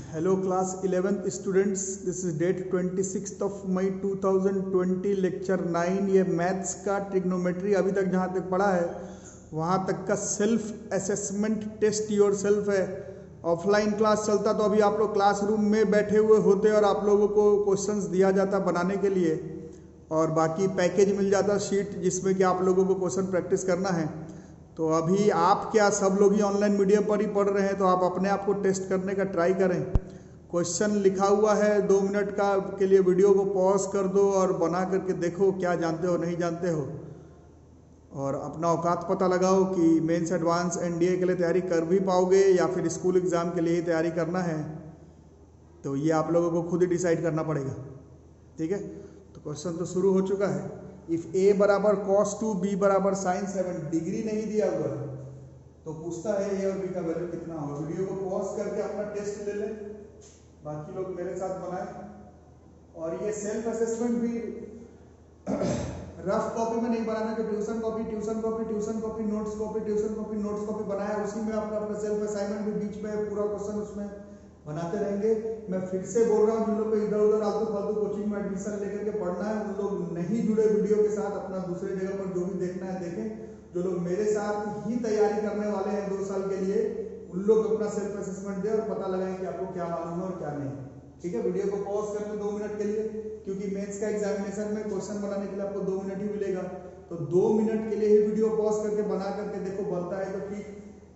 Hello class 11th students, this is date 26th of May 2020 lecture 9। ये maths का trigonometry अभी तक जहाँ तक पढ़ा है वहाँ तक का self assessment test yourself है। ऑफलाइन क्लास चलता तो अभी आप लोग क्लासरूम में बैठे हुए होते और आप लोगों को क्वेश्चंस दिया जाता बनाने के लिए और बाकी पैकेज मिल जाता शीट जिसमें कि आप लोगों को क्वेश्चन प्रैक्टिस करना है। तो अभी आप क्या सब लोग ही ऑनलाइन मीडियम पर ही पढ़ रहे हैं, तो आप अपने आप को टेस्ट करने का ट्राई करें। क्वेश्चन लिखा हुआ है 2 मिनट का के लिए, वीडियो को पॉज कर दो और बना करके देखो क्या जानते हो नहीं जानते हो, और अपना औकात पता लगाओ कि मेंस एडवांस एनडीए के लिए तैयारी कर भी पाओगे या फिर स्कूल एग्ज़ाम के लिए ही तैयारी करना है। तो ये आप लोगों को खुद ही डिसाइड करना पड़ेगा, ठीक है। तो क्वेश्चन तो शुरू हो चुका है। इफ a बराबर cos 2 b बराबर sin 7, डिग्री नहीं दिया हुआ है तो पूछता है a और b का वैल्यू कितना होगा। वीडियो को पॉज करके अपना टेस्ट ले लें, बाकी लोग मेरे साथ बनाएं। और ये सेल्फ असेसमेंट भी रफ कॉपी में नहीं बनाना कि ट्यूशन कॉपी नोट्स कॉपी बनाया उसी में अपना सेल्फ असाइनमेंट भी बीच में पूरा क्वेश्चन उसमें बनाते रहेंगे। मैं फिर से बोल रहा हूँ, जिन लोग को इधर उधर आलतू फालतू कोचिंग में एडमिशन लेकर के पढ़ना है उन लोग नहीं जुड़े वीडियो के साथ, अपना दूसरे जगह पर जो भी देखना है देखें। जो लोग मेरे साथ ही तैयारी करने वाले हैं 2 साल के लिए, उन लोग अपना सेल्फ असेसमेंट दें और पता लगाएं कि आपको क्या मालूम है और क्या नहीं, ठीक है। वीडियो को पॉज कर लें 2 मिनट के लिए, क्योंकि मेंस का एग्जामिनेशन में क्वेश्चन बनाने के लिए आपको 2 मिनट ही मिलेगा। तो 2 मिनट के लिए ही वीडियो पॉज करके बना करके देखो, बनता है तो ठीक,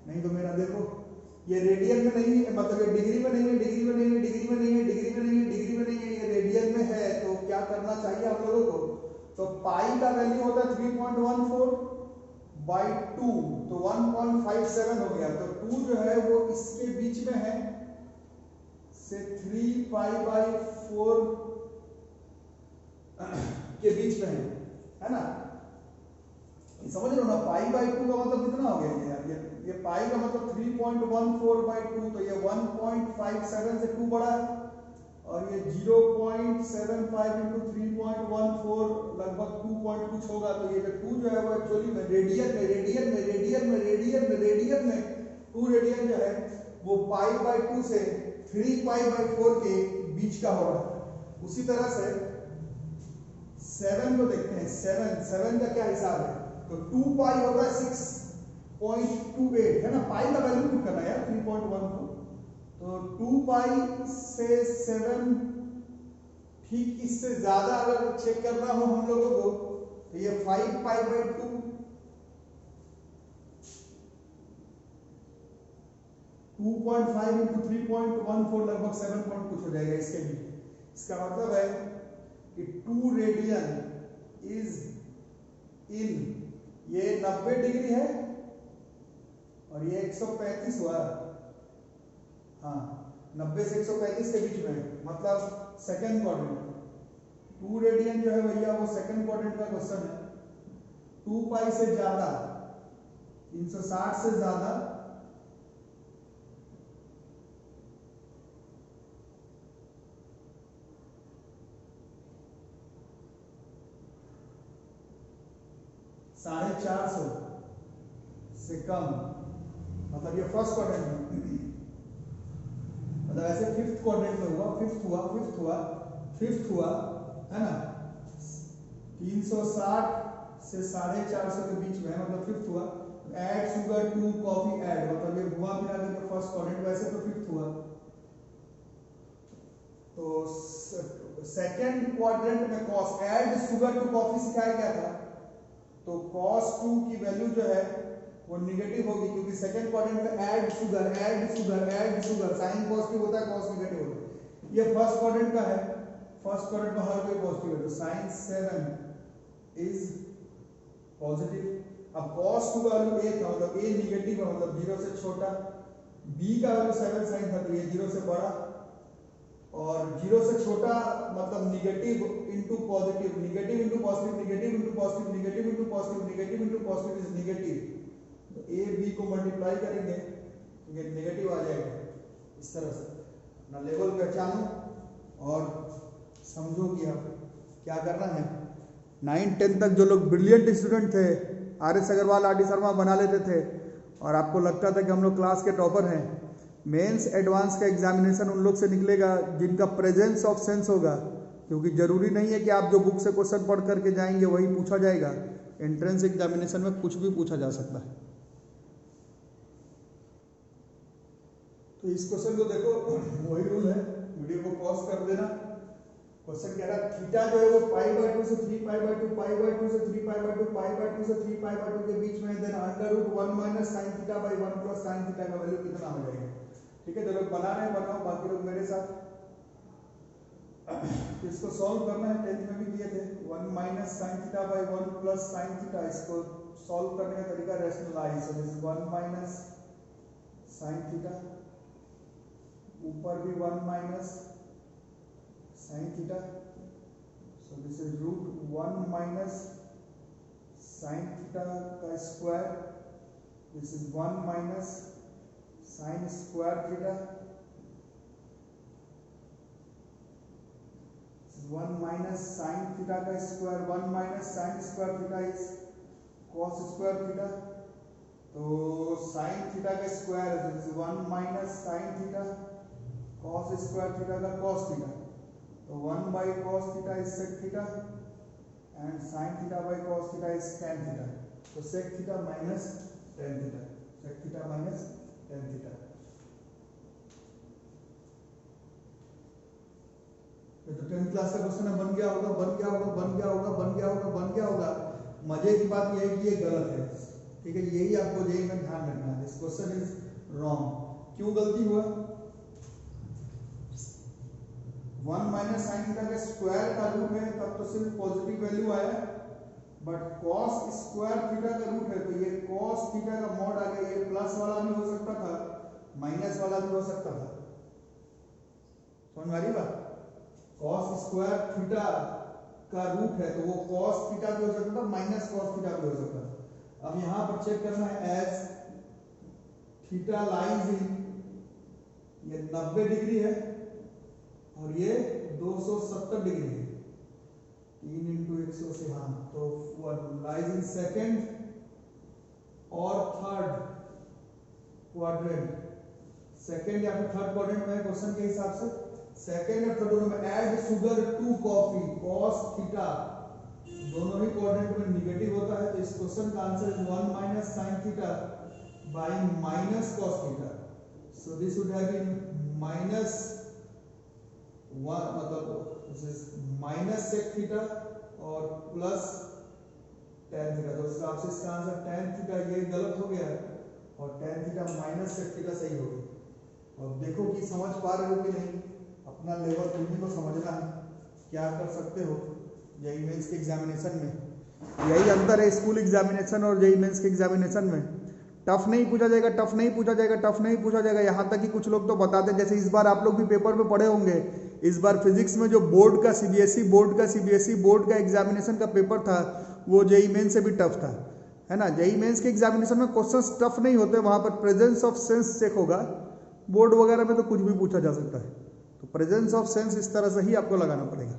नहीं तो मेरा देखो ये रेडियन में नहीं है, मतलब ये डिग्री में नहीं है, डिग्री में नहीं है, डिग्री में नहीं है, डिग्री में नहीं है, डिग्री में नहीं है, ये रेडियन में है। तो क्या करना चाहिए आप लोगों को, तो पाई का वैल्यू होता है 3.14 बाई 2, तो 1.57 हो गया। तो 2 जो है वो इसके बीच में है से 3 पाई बाई 4 के बीच में है ना। समझ रहे हो ना, पाई बाई 2 का मतलब कितना हो गया यार, ये पाई का मतलब 3.14 बाई 2, तो ये 1.57 से 2 बड़ा है, और ये 0.75 इंटू 3.14 लगभग 2 पॉइंट कुछ होगा। तो ये जो 2 जो है वो एक्चुअली में रेडियन में 2 रेडियन जो है वो पाई बाई 2 से 3 पाई बाई 4 के बीच का होगा। उसी तरह से 7 को देखते हैं, 7 का क्या हिसाब है, तो 2 पाई होगा 6.28 है ना। पाई का वैल्यू पुट करना है यार 3.12, तो 2 पाई से 7 ठीक इससे ज्यादा अगर चेक करना हो हम लोगों को तो ये 5 पाई बाई 2 2.5 इंटू 3.14 लगभग 7 पॉइंट कुछ हो जाएगा इसके भी। इसका मतलब है कि 2 रेडियन इज इन, ये 90 डिग्री है और ये 135 हुआ, हाँ 90 से 135 के बीच में, मतलब सेकंड क्वाड्रेंट। 2 रेडियन जो है भैया वो सेकंड क्वाड्रेंट का क्वेश्चन है। 2 पाई से ज्यादा 360 से ज्यादा $450 से कम, मतलब ये फर्स्ट क्वाड्रेंट में, मतलब ऐसे 5th क्वाड्रेंट में हुआ, फिफ्थ हुआ है ना। 360 से 450 के बीच में, मतलब 5th हुआ। Add sugar to coffee add, मतलब ये हुआ भी आगे का फर्स्ट क्वाड्रेंट, वैसे तो 5th हुआ। तो सेकंड क्वाड्रेंट में cos add sugar to coffee सिखाया गया था, तो cos 2 की वैल्यू जो है वो निगेटिव होगी, क्योंकि सेकंड क्वाड्रेंट में ऐड शुगर साइन पॉजिटिव होता है, cos निगेटिव होता है। ये फर्स्ट क्वाड्रेंट का है, फर्स्ट क्वाड्रेंट में हर कोई पॉजिटिव है, तो sin 7 इज पॉजिटिव। अब cos 2 का वैल्यू a था, मतलब a निगेटिव है, मतलब 0 से छोटा, b का वैल्यू 7 sin था तो ये 0 से बड़ा, और 0 से छोटा मतलब negative into positive, negative into positive, negative into positive, negative into positive, negative into positive is negative. तो ए बी को मल्टीप्लाई करेंगे तो ये निगेटिव आ जाएगा। इस तरह से अपना लेवल पहचानो और समझो कि अब क्या करना है। 9-10 तक जो लोग ब्रिलियंट स्टूडेंट थे, RS अग्रवाल, RD शर्मा बना लेते थे और आपको लगता था कि हम लोग क्लास के टॉपर हैं, मेंस एडवांस का एग्जामिनेशन उन लोग से निकलेगा जिनका प्रेजेंस ऑफ सेंस होगा, क्योंकि जरूरी नहीं है कि आप जो बुक से क्वेश्चन पढ़ करके जाएंगे वही पूछा जाएगा। एंट्रेंस एग्जामिनेशन में कुछ भी पूछा जा सकता है। तो इस क्वेश्चन को देखो, वही रूल है, वीडियो को पॉज कर देना। क्वेश्चन कह रहा है थीटा जो है वो π/2 से 3π/2, π/2 से 3π/2, π/2 से 3π/2 के बीच में, देन √1 - sin θ/1 + sin θ का वैल्यू कितना हो जाएगा। ठीक है, जो लोग बना रहे हैं बनाओ, बाकी लोग मेरे साथ। इसको सॉल्व करना है, 10th में भी किए थे। 1 - sin θ/1 + sin θ, इसको सॉल्व करने का तरीका rationalise. So this is 1 - sin θ, ऊपर भी 1 - sin θ, so this is √1 - sin θ का square, this is 1 - sin square θ, this is 1 - sin θ का square, 1 - sin square θ is cos square θ, तो sin θ का स्क्वायर है, this is 1 - sin θ, cos square θ का cos θ, तो 1/cos θ is sec θ and sin θ/cos θ is tan θ, तो sec θ minus tan θ, sec θ minus tan θ। ये तो 10th class का क्वेश्चन है, बन गया होगा, बन गया होगा, बन गया होगा, बन गया होगा, बन गया होगा। मजे की बात यह है कि ये गलत है। ठीक है, यही आपको जेईई में ध्यान रखना है, दिस क्वेश्चन इज रॉन्ग। क्यों गलती हुआ? 1 - sin θ के स्क्वायर का रूट है, तब तो सिर्फ पॉजिटिव वैल्यू आया, बट cos स्क्वायर θ का रूट है, तो ये cos θ का मॉड आ गया। ये प्लस वाला भी हो सकता था, माइनस वाला भी हो सकता था। समझ में आ रही बात? cos स्क्वायर θ का रूट है, तो वो cos θ भी हो सकता था, माइनस cos θ भी हो सकता था। अब यहां पर चेक करना है, एज θ लाइज इन, ये 90 डिग्री है और ये 270 डिग्री है, 3 × 180, हाँ, तो लाइज इन सेकेंड और थर्ड क्वाड्रेंट, सेकेंड या फिर थर्ड क्वाड्रेंट में क्वेश्चन के हिसाब से, सेकेंड और थर्ड दोनों में। Add sugar to coffee, cos θ दोनों ही क्वाड्रेंट में निगेटिव होता है, तो इस क्वेश्चन का answer is 1 - sin θ by -cos θ, so this would have been -1, मतलब दिस इज -sec θ और प्लस tan θ, तो इसका आपसे इसका आंसर tan θ ये गलत हो गया और tan θ माइनस sec θ सही हो गया। और देखो कि समझ पा रहे हो कि नहीं, अपना लेवल तुम्ही को समझना है, क्या कर सकते हो जेईई मेंस के एग्जामिनेशन में। यही अंतर है स्कूल एग्जामिनेशन और जेईई मेंस के एग्जामिनेशन में। टफ नहीं पूछा जाएगा, टफ नहीं पूछा जाएगा, टफ नहीं पूछा जाएगा। यहाँ तक कि कुछ लोग तो बताते हैं, जैसे इस बार आप लोग भी पेपर में पढ़े होंगे, इस बार फिजिक्स में जो बोर्ड का सीबीएसई बोर्ड का एग्जामिनेशन का पेपर था, वो जेईई मेंस से भी टफ था, है ना। जेईई मेंस के एग्जामिनेशन में क्वेश्चंस टफ नहीं होते, वहाँ पर प्रेजेंस ऑफ सेंस चेक होगा। बोर्ड वगैरह में तो कुछ भी पूछा जा सकता है, तो प्रेजेंस ऑफ सेंस इस तरह से ही आपको लगाना पड़ेगा।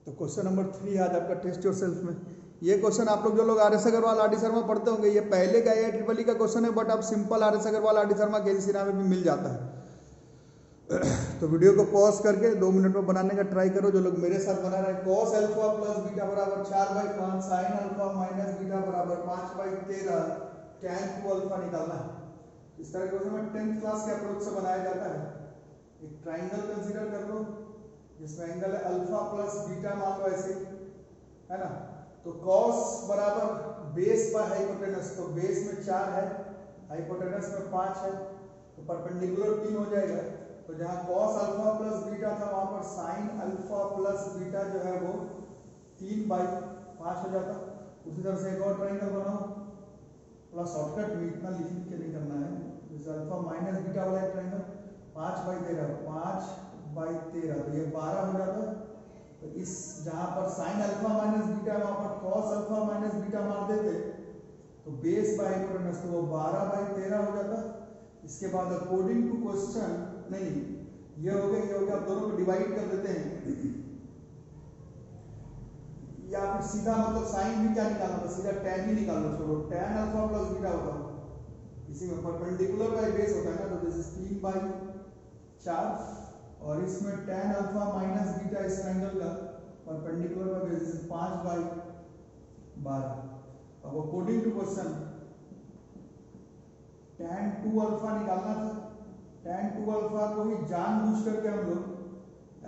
तो क्वेश्चन नंबर 3 आज आपका टेस्ट योरसेल्फ में। ये क्वेश्चन आप लोग जो लोग R S Agarwal, R D Sharma पढ़ते होंगे, ये पहले का AIEEE का क्वेश्चन है, बट अब simple R S Agarwal, R D Sharma, KG Sinha में भी मिल जाता है। तो वीडियो को पॉज करके 2 मिनट में बनाने का ट्राई करो, जो लोग मेरे साथ बना रहे हैं। cos α + β = 4/5, sin α - β = 5/13, tan 2α निकालना है। इस तरह के क्वेश्चन में 10th क्लास के अप्रोच से बनाया जाता है। एक ट्राइंगल कंसीडर कर लो जिसमें एंगल है अल्फा प्लस बीटा, मान लो ऐसे, है ना। तो cos बराबर बेस पर हाइपोटेनस, तो बेस में 4 है, हाइपोटेनस में 5 है, तो परपेंडिकुलर 3 हो जाएगा। तो जहां cos अल्फा प्लस बीटा था, वहां पर sin अल्फा प्लस बीटा जो है वो 3/5 हो जाता। उसी तरह से एक और ट्राइंगल बनाओ, प्लस शॉर्टकट में इतना लिख के नहीं करना है, जैसे अल्फा माइनस बीटा वाला एक ट्राइंगल 5/13, 5/13, तो ये 12 हो जाता। तो इस जहां पर sin अल्फा माइनस बीटा, वहां पर cos अल्फा माइनस बीटा मार देते, तो बेस बाय हाइपोटेनस, तो वो 12/13 हो जाता। इसके बाद अकॉर्डिंग टू क्वेश्चन, नहीं ये हो गया, आप दोनों को डिवाइड कर देते हैं, या फिर सीधा मतलब साइन भी क्या निकालना था, सीधा tan ही निकाल लो, छोड़ो, tan अल्फा प्लस बीटा होगा, इसी में परपेंडिकुलर बाई बेस होता है ना, तो दिस इज 3/4 और इसमें tan अल्फा माइनस बीटा इस ट्रायंगल का परपेंडिकुलर बाई बेस इज 5/12। अब according to question tan 2 alpha निकालना था। tan 2 अल्फा को ही जानबूझ करके हम लोग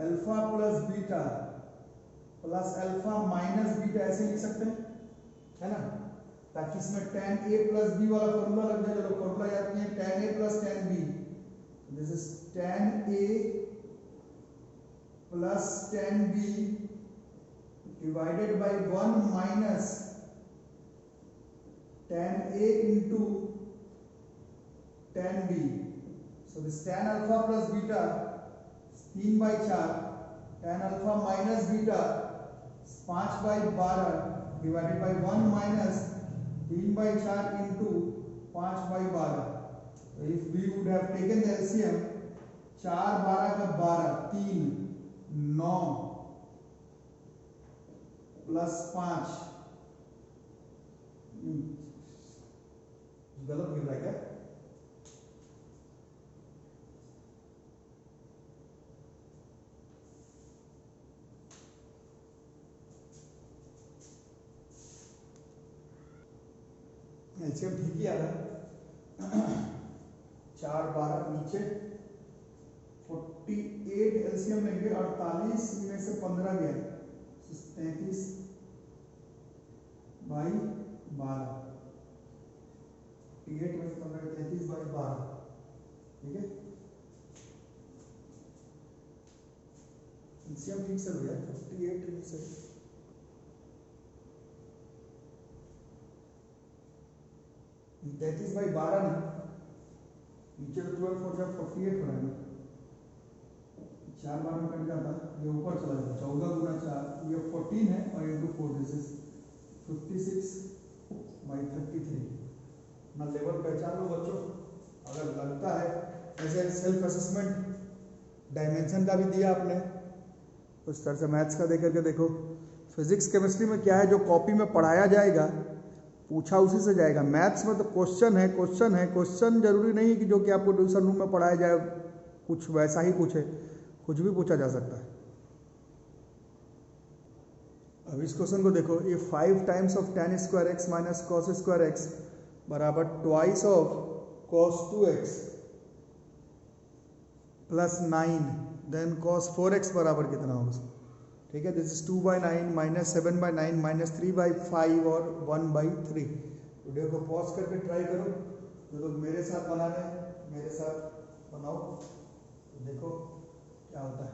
alpha plus beta plus alpha minus beta ऐसे लिख सकते हैं, है ना, ताकि इसमें tan a प्लस बी वाला फॉर्मूला लग जाए। चलो फॉर्मूला याद किए, tan a plus tan b, this is tan a plus tan b divided by 1 minus tan a into tan b। So this tan alpha plus beta 3/4, tan alpha minus beta 5/12 divided by 1 minus 3/4 into 5/12। तो if we would have taken the LCM 4 12 का 12 3 9 plus 5 गलत गिर रहा है क्या? LCM ठीक ही आ रहा है। 4 12 नीचे 48 एलसीएम लेंगे, 48 में से 15 गया 33 बाई 12, 48 में से 15 33 बाई 12, ठीक है। एलसीएम ठीक से हो गया 48 में से 33/12 नहीं, नीचे तो 12 4 48 हो रहा है ना, 4 12 में कट जाता, ये ऊपर चला जाता, 14 गुना 4 ये 14 है और इंटू 4 दिस इज 56/33। ना लेवल पहचान लो बच्चों, अगर लगता है ऐसे सेल्फ असेसमेंट डायमेंशन का भी दिया आपने, उस तरह से मैथ्स का देकर के देखो। फिजिक्स केमिस्ट्री में क्या है, जो कॉपी में पढ़ाया जाएगा पूछा उसी से जाएगा। मैथ्स में तो क्वेश्चन है, क्वेश्चन है, क्वेश्चन जरूरी नहीं कि जो कि आपको ट्यूशन रूम में पढ़ाया जाए कुछ वैसा ही पूछे, कुछ भी पूछा जा सकता है। अब इस क्वेश्चन को देखो, ये 5 times of tan square x minus cos square x बराबर twice of cos 2x plus 9 then cos 4x बराबर कितना होगा, ठीक है। दिस इज 2/9 माइनस 7/9 माइनस 3/5 और 1/3। वीडियो को पॉज करके ट्राई करो, जो लोग मेरे साथ बना रहे हैं मेरे साथ बनाओ, तो देखो क्या होता है।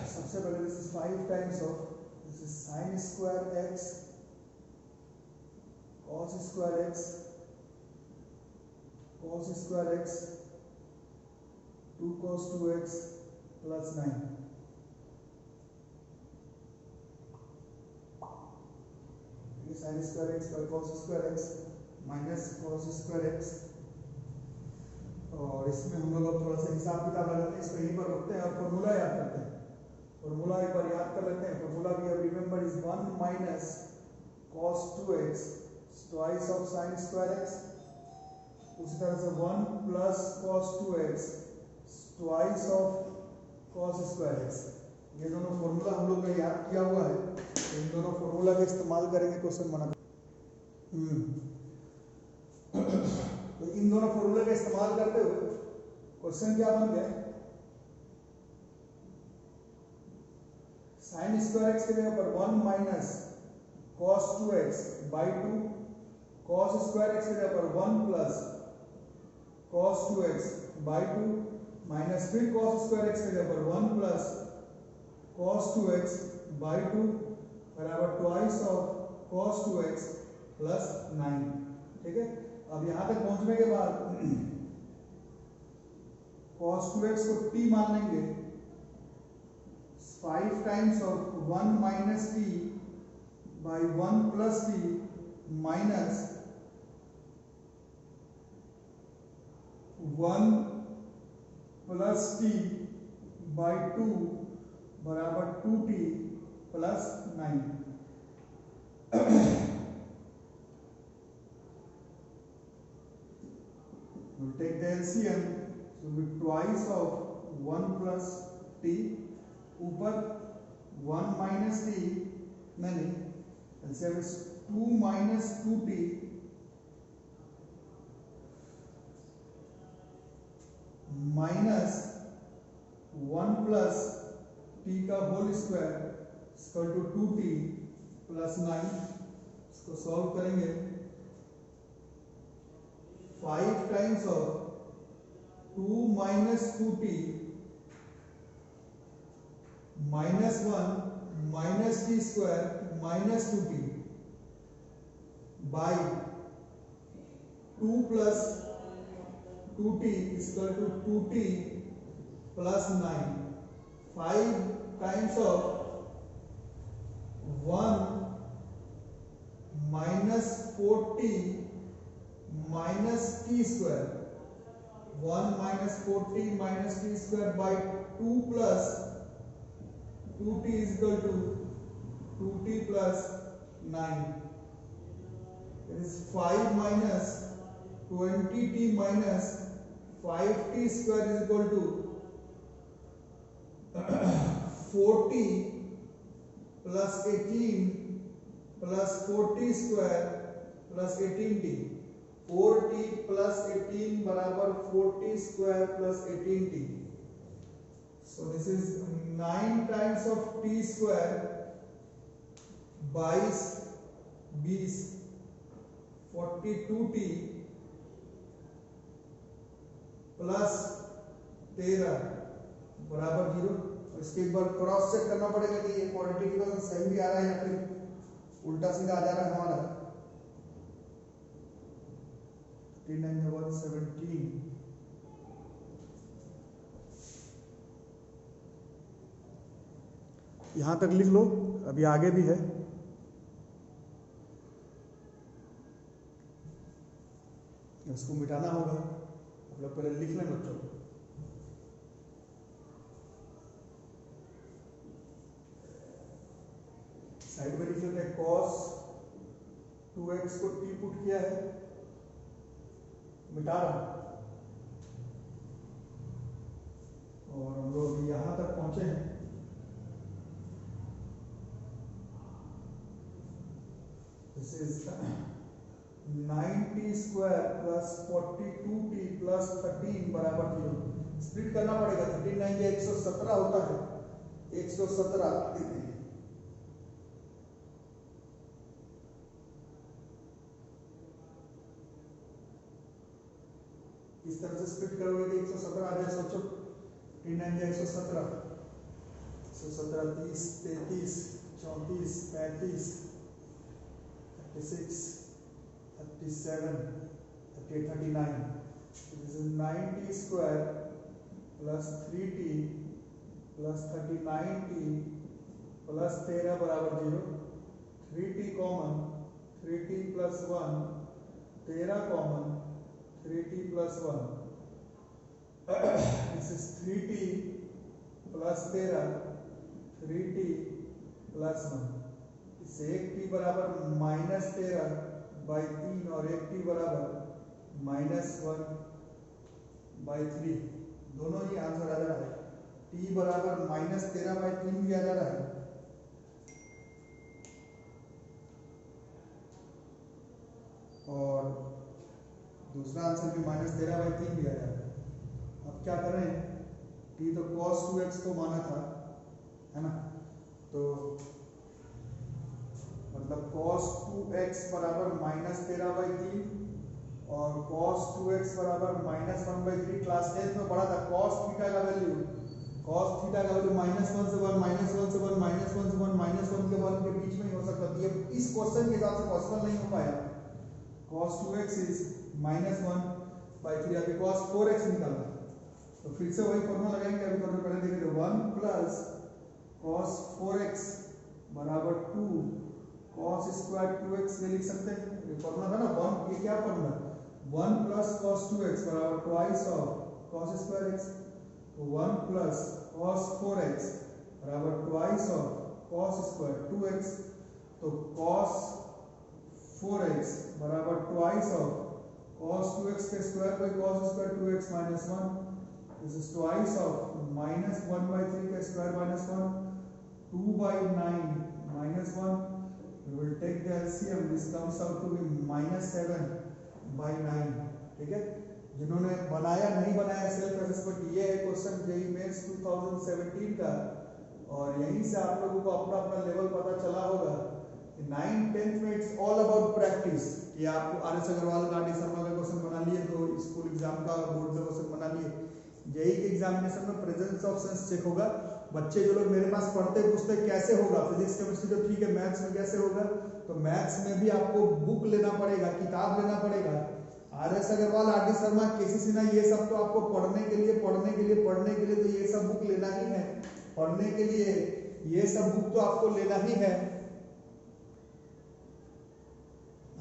सबसे पहले this is 5 times of this is sin square x cos square x cos square x 2 cos 2x plus 9। sin square x by cos square x minus cos square x, और इसमें हम लोग अब थोड़ा सा हिसाब किताब लगाते हैं, इसको यहीं पर रखते हैं और फॉर्मूला याद करते हैं। फॉर्मूला एक बार याद कर लेते हैं। फॉर्मूला भी अब remember is 1 minus cos 2x twice of sin square x, उसी तरह से 1 plus cos 2x twice of cos square x। ये दोनों फॉर्मूला हम लोग ने याद किया हुआ है, इन दोनों फॉर्मूला का इस्तेमाल करेंगे क्वेश्चन बनाते। तो इन दोनों फॉर्मूला का इस्तेमाल करते हुए क्वेश्चन क्या बन गया, sin स्क्वायर x की जगह पर 1 minus cos 2x by 2, cos square x की जगह पर 1 plus cos 2x by 2 minus फिर cos स्क्वायर x की जगह पर 1 प्लस cos 2x बाई 2 बराबर twice of cos 2x plus 9, ठीक है। अब यहां तक पहुंचने के बाद cos 2x को t मान लेंगे, 5 times of 1 minus t by 1 plus t minus 1 plus t by 2 बराबर 2t plus 9। we'll take the LCM, so it will be twice of 1 plus t, ऊपर 1 minus t, नहीं, LCM is 2 minus 2t minus 1 plus t का whole square equal to 2t plus 9। इसको solve करेंगे, 5 times of 2 minus 2t minus 1 minus t square minus 2t by 2 plus 2t is equal to 2t plus 9। 5 times of 1 minus 4t minus t square, 1 minus 4t minus t square by 2 plus 2t is equal to 2t plus 9. It is 5 minus 20t minus 5t square is equal to 4t plus 18 plus 4t square plus 18t, 4t plus 18 बराबर 4t square plus 18t। So this is 9 times of t square, 22 20 42t plus 13 बराबर 0। इसके एक बार cross check करना पड़ेगा कि ये quadratic equation सही भी आ रहा है या फिर उल्टा सीधा आ जा रहा है हमारा। 39 117, यहां तक लिख लो, अभी आगे भी है। इसको मिटाना होगा, आप लोग पहले लिख लें बच्चों। साइड में लिख लेते हैं, cos 2x को t पुट किया है, मिटा रहा हूं, और हम लोग यहां तक पहुंचे हैं। This is 9t square plus 42t plus 13 बराबर 0। स्प्लिट करना पड़ेगा, 39 या 117 होता है, 117 इस तरह से स्प्लिट करोगे तो 117 आ जाए। सोचो 39 या 117, 117 30 33 34 35 36 37 38 39। This is 9t square plus 3t plus 39t plus 13 बराबर 0। 3t common, 3t plus 1 13 common, 3t plus 1 this is 3t plus 13 3t plus 1। इससे 1t बराबर माइनस 13 बाई 3 और 1t बराबर माइनस 1 बाई 3, दोनों ही आंसर आ जा रहा है। t बराबर माइनस 13 बाई 3 भी आ जा रहा है, और दूसरा आंसर भी माइनस 13 बाई 3 भी आ रहा है। अब क्या करें, t तो cos 2x को माना था, है ना, तो मतलब cos 2x बराबर माइनस 13 बाई 3 और cos 2x बराबर माइनस 1 बाई 3। क्लास 10 में पढ़ा था cos थीटा का वैल्यू, माइनस 1 से 1 माइनस 1 से 1 माइनस 1 से 1 माइनस 1 के 1 के बीच में ही हो सकता है। ये इस क्वेश्चन के हिसाब से पॉसिबल नहीं हो पाया। cos 2x is minus 1 by 3, अभी cos 4x निकालना, तो फिर से वही फॉर्मूला लगाएंगे। अभी फॉर्मूला पहले देखेंगे, 1 प्लस cos 4x बराबर 2 cos स्क्वायर 2x में लिख सकते हैं, ये फॉर्मूला था ना 1। ये क्या फॉर्मूला, 1 प्लस cos 2x बराबर twice of cos square x, तो 1 प्लस cos 4x बराबर twice of cos square 2x, तो cos 4x बराबर ट्वाइस ऑफ cos 2x का square by cos square 2x minus 1. This is twice of minus 1 by 3 का square minus 1, 2 by 9 minus 1. We will take the LCM. This comes out to be minus 7 by 9. ठीक है, जिन्होंने बनाया नहीं बनाया self assessment, ये है क्वेश्चन जेईई मेंस 2017 का, और यहीं से आप लोगों को अपना अपना लेवल पता चला होगा। 9th 10th में इट्स ऑल अबाउट प्रैक्टिस। ये आपको आर.एस. अग्रवाल का, डी शर्मा का क्वेश्चन बना लिए तो स्कूल एग्जाम का बोर्ड का क्वेश्चन बना लिए। जेईई के एग्जामिनेशन में प्रेजेंस ऑफ सेंस चेक होगा। बच्चे जो लोग मेरे पास पढ़ते पूछते कैसे होगा, फिजिक्स केमिस्ट्री तो ठीक है, मैथ्स में कैसे होगा, तो मैथ्स में भी आपको बुक लेना पड़ेगा, किताब लेना पड़ेगा। R S. Agarwal, R D. Sharma, K C. Sinha, ये सब तो आपको पढ़ने के लिए तो ये सब बुक लेना ही है। पढ़ने के लिए ये सब बुक तो आपको लेना ही है।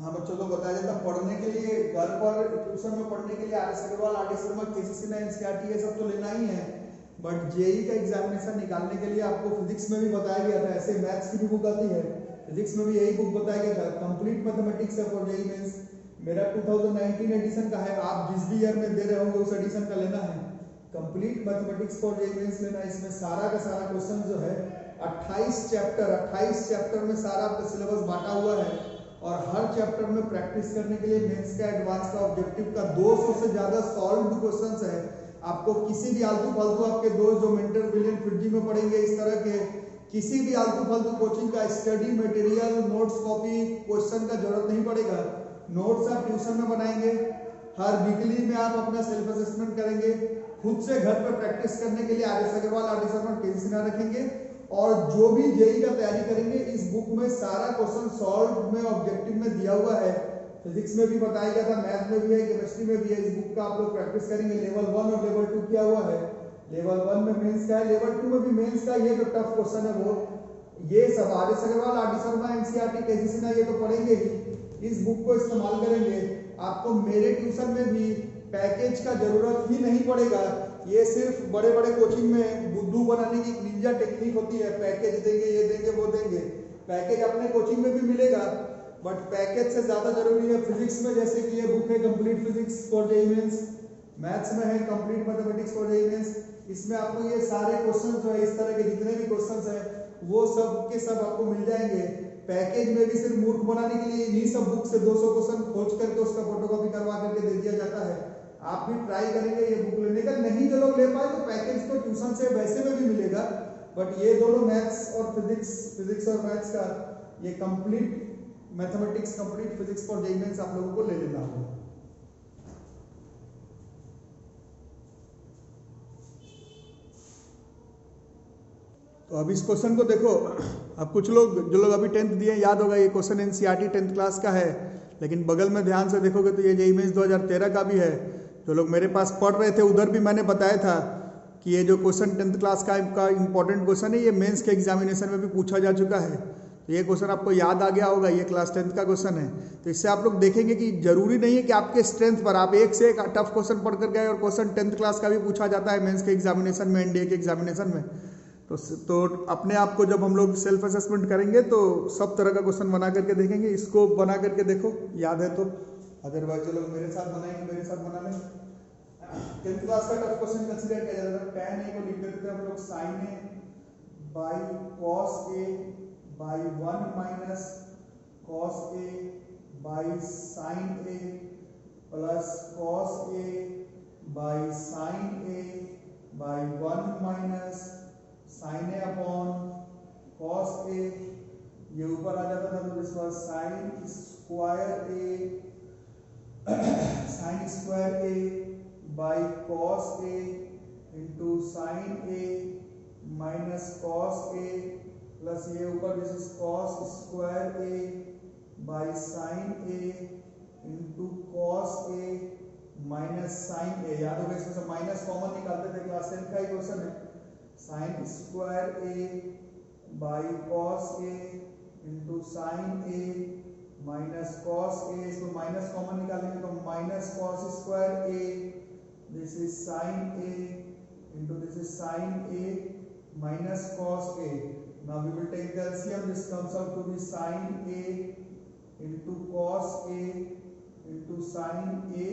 हाँ बच्चों को बताया जाता, पढ़ने के लिए घर पर ट्यूशन में पढ़ने के लिए R S. Agarwal, R D. Sharma, K C. Sinha, NCERT ये सब तो लेना ही है। बट जेईई का एग्जामिनेशन निकालने के लिए आपको फिजिक्स में भी बताया गया था, ऐसे मैथ्स की भी बुक आती है, फिजिक्स में भी यही बुक बताया गया था, कंप्लीट मैथमेटिक्स है फॉर जेईई मेंस। मेरा 2019 एडिशन का है, आप जिस भी ईयर में दे रहे होंगे उस एडिशन का लेना है। Complete mathematics for JEE mains लेना है। इसमें सारा का सारा क्वेश्चन जो है 28 चैप्टर में सारा आपका सिलेबस बांटा हुआ है, और हर चैप्टर में प्रैक्टिस करने के लिए मेंस का, एडवांस का, ऑब्जेक्टिव का 200 से ज्यादा सॉल्व्ड क्वेश्चंस है। आपको किसी भी आलतू फालतू आपके दोस्त जो मेंटर ब्रिलियंट फिटजी में पढ़ेंगे, इस तरह के किसी भी आलतू फालतू कोचिंग का study material, notes, copy, question का जरूरत नहीं पड़ेगा। नोट्स आप ट्यूशन में बनाएंगे, हर वीकली में आप अपना सेल्फ असेसमेंट करेंगे, खुद से घर पर प्रैक्टिस करने के लिए R S. Agarwal, R D. Sharma, K C. Sinha रखेंगे, और जो भी जेईई का तैयारी करेंगे इस बुक में सारा क्वेश्चन सॉल्व में ऑब्जेक्टिव में दिया हुआ है। फिजिक्स में भी बताया गया था, मैथ में भी है, केमिस्ट्री में भी है। इस बुक का आप लोग प्रैक्टिस करेंगे। लेवल 1 और लेवल 2 किया हुआ है। लेवल 1 में मेंस का है, लेवल 2 में भी मेंस का। ये जो टफ क्वेश्चन है वो ये सब R S. Agarwal, R D. Sharma, NCERT, K C. Sinha ये तो पढ़ेंगे ही। इस बुक को इस्तेमाल करेंगे। आपको मेरे ट्यूशन में भी पैकेज का जरूरत ही नहीं पड़ेगा। ये सिर्फ बड़े बड़े कोचिंग में बुद्धू बनाने की निंजा टेक्निक होती है, पैकेज देंगे, ये देंगे, वो देंगे। पैकेज अपने कोचिंग में भी मिलेगा, बट पैकेज से ज्यादा जरूरी है फिजिक्स में, जैसे कि ये बुक है complete physics for JEE mains. Maths में है complete mathematics for JEE mains. इसमें आपको ये सारे क्वेश्चन जो है, इस तरह के जितने भी क्वेश्चन है वो सब के सब आपको मिल जाएंगे। पैकेज में भी सिर्फ मूर्ख बनाने के लिए इन्हीं सब बुक से 200 क्वेश्चन खोज करके उसका फोटोकॉपी करवा करके दे दिया जाता है। आप भी ट्राई करेंगे ये बुक लेने का। नहीं जो लोग ले पाए तो पैकेज तो ट्यूशन से वैसे में भी मिलेगा, बट ये दोनों मैथ्स और फिजिक्स और मैथ्स का ये complete mathematics, complete physics for JEE mains आप लोगों को ले लेना होगा। तो अब इस क्वेश्चन को देखो। अब कुछ लोग जो लोग अभी 10th दिए याद होगा, ये क्वेश्चन एनसीईआरटी 10th क्लास का है, लेकिन बगल में ध्यान से देखोगे तो ये जेईई मेंस 2013 का भी है। जो लोग मेरे पास पढ़ रहे थे उधर भी मैंने बताया था कि ये जो क्वेश्चन 10th क्लास का इंपॉर्टेंट क्वेश्चन है, ये मेंस के एग्जामिनेशन में भी पूछा जा चुका है। तो ये क्वेश्चन आपको याद आ गया होगा, ये क्लास 10th का क्वेश्चन है। तो इससे आप लोग देखेंगे कि जरूरी नहीं है कि आपके स्ट्रेंथ पर आप एक से एक टफ क्वेश्चन पढ़ कर गए, और क्वेश्चन 10th क्लास का भी पूछा जाता है मेंस के एग्जामिनेशन में, एनडीए के एग्जामिनेशन में। तो अपने आप को जब हम लोग सेल्फ असेसमेंट करेंगे तो सब तरह का क्वेश्चन बना करके देखेंगे। इसको बना करके देखो, याद है तो, अदरवाइज जो लोग मेरे साथ बनाएंगे मेरे साथ बना लें। 10th क्लास का टफ क्वेश्चन कंसीडर किया जाता है। tan a को लिख देते थे हम लोग sin a by cos a by 1 minus cos a by sin a plus cos a by sin a by 1 minus sin a upon cos a। ये ऊपर आ जाता था तो this was sin square a by cos a into sin a minus cos a plus ये ऊपर this is cos square a by sin a into cos a minus sin a। याद होगा इसमें से माइनस कॉमन निकालते थे, class 10 का ही क्वेश्चन है। sin square a by cos a into sin a minus cos a। इसको माइनस कॉमन निकालेंगे तो minus cos square a, this is sin a into this is sin a minus cos a। Now we will take the LCM, this comes out to be sin a into cos a into sin a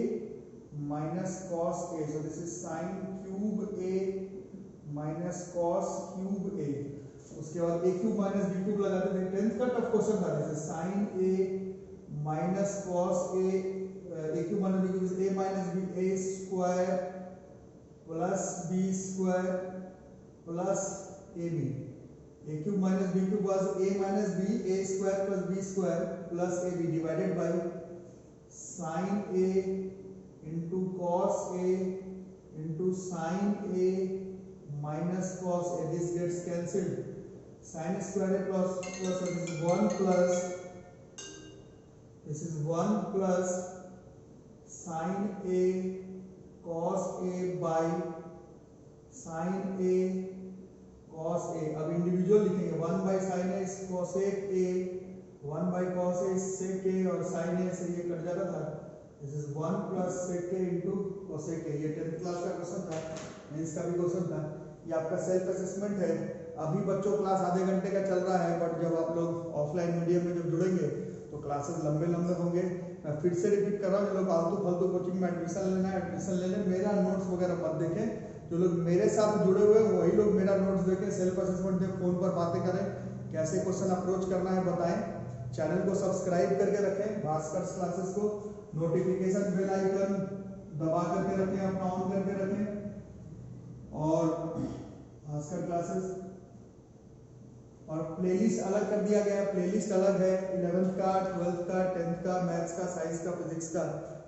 minus cos a. So this is sin cube a minus cos cube a. उसके बाद a cube minus b cube लगाते थे, 10th का tough question था। जैसे sin a minus cos a, a cube minus b cube, a minus b, a square plus b square plus ab. a cube minus b cube was a minus b, a square plus b square plus ab divided by sin a into cos a into sin a minus cos a. This gets cancelled. Sin square a plus plus, so this is 1 plus, this is 1 plus sin a cos a by sin a cos a. अब individual लिखेंगे, 1 by sin a is cosec a, 1 by cos a is sec a, और sin a से ये cut जाता था। This is 1 plus sec a into cosec a। ये 10th class का question था, मेंस का भी क्वेश्चन था। ये आपका सेल्फ असेसमेंट है। अभी बच्चों क्लास आधे घंटे का चल रहा है, बट जब आप लोग ऑफलाइन मीडियम में जब जुड़ेंगे तो क्लासेस लंबे लंबे होंगे। मैं फिर से रिपीट कर रहा हूँ, जो लोग आलतू फालतू कोचिंग में एडमिशन लेना है एडमिशन ले लें, मेरा नोट्स वगैरह मत देखें। जो लोग मेरे साथ जुड़े हुए हैं वही लोग मेरा नोट्स देखें, सेल्फ असेसमेंट दें, फोन पर बातें करें, कैसे क्वेश्चन अप्रोच करना है बताएं। चैनल को सब्सक्राइब करके रखें, भास्कर क्लासेस को नोटिफिकेशन बेल आइकन दबा करके रखें, अपना ऑन करके रखें। और भास्कर क्लासेस और प्लेलिस्ट अलग कर दिया गया है, प्लेलिस्ट अलग है 11th का, 12th का, 10th का, मैथ्स का, साइंस का, फिजिक्स का।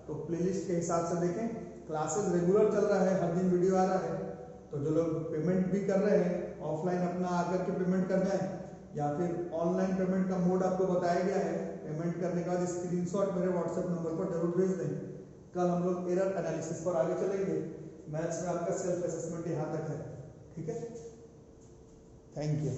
तो प्लेलिस्ट के हिसाब से देखें। क्लासेस रेगुलर चल रहा है, हर दिन वीडियो आ रहा है। तो जो लोग पेमेंट भी कर रहे हैं ऑफलाइन अपना आकर के पेमेंट कर जाएं, या फिर ऑनलाइन पेमेंट का मोड आपको बताया गया है। पेमेंट करने के बाद स्क्रीनशॉट मेरे व्हाट्सएप नंबर पर जरूर भेज दें। कल हम लोग एरर एनालिसिस पर आगे चलेंगे। मैथ्स में आपका सेल्फ असेसमेंट यहाँ तक है, ठीक है। Thank you.